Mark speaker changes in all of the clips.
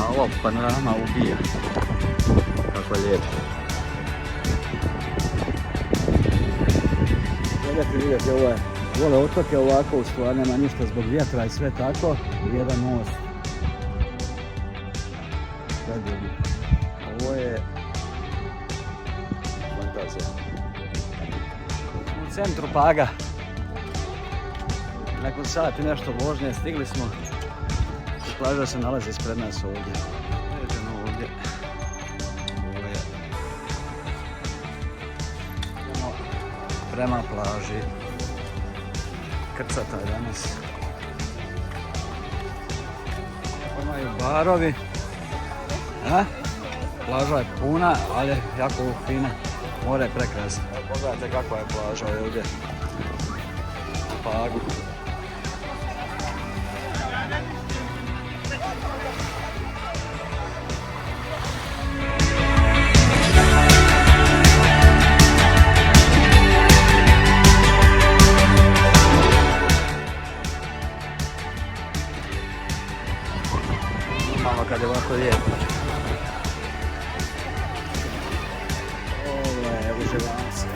Speaker 1: A ovo panorama ubija. Kako je lijepo. Vidjeti, ovo je vole otoke ovako, u stvari nema ništa zbog vjetra i sve tako. Jedan most. Ovo je fantazija. U centru Paga. Nakon sat i nešto vožnje stigli smo. Plaža se nalazi ispred nas ovdje. Vidimo ovdje. Ovo je prema plaži. Krcata je danas. Imaju barovi. Plaža je puna, ali je jako fina. More je prekrasno. Pogledajte kakva je plaža ovdje. U Pagu. Malo kad je ovako lijepo. Ovo je uživanci.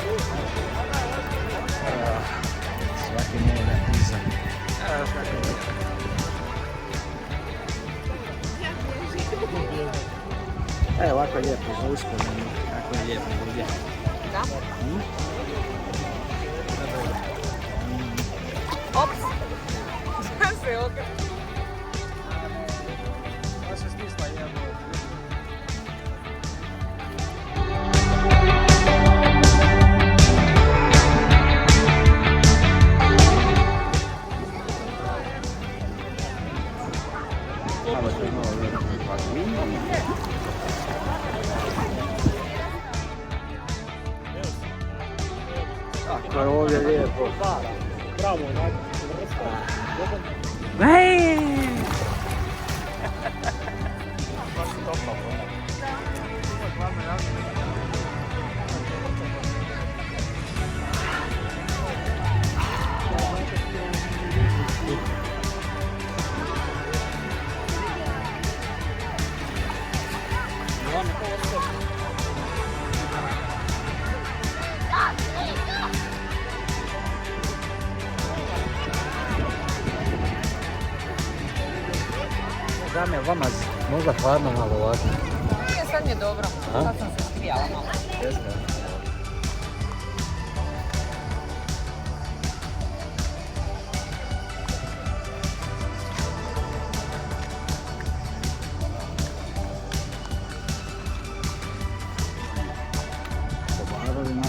Speaker 1: Svaki more iza. Evo ovako je lijepo za uspomenu. Kako je lijepo ovdje.
Speaker 2: Da? Ops! Znam se ovdje.
Speaker 1: Kako je ovdje lijepo.
Speaker 3: Bravo,
Speaker 1: Dame, vama možda hladno malo ovako.
Speaker 2: Nije, sad mi je dobro. Sad sam se skrijala malo.
Speaker 1: Po barovima.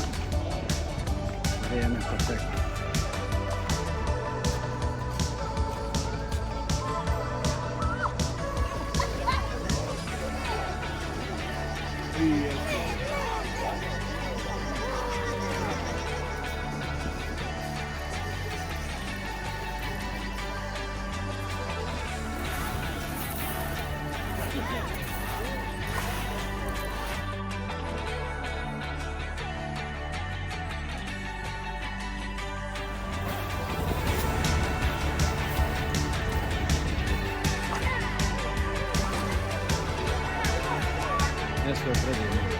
Speaker 1: Vrijeme perfektno. Mjesto je predivno.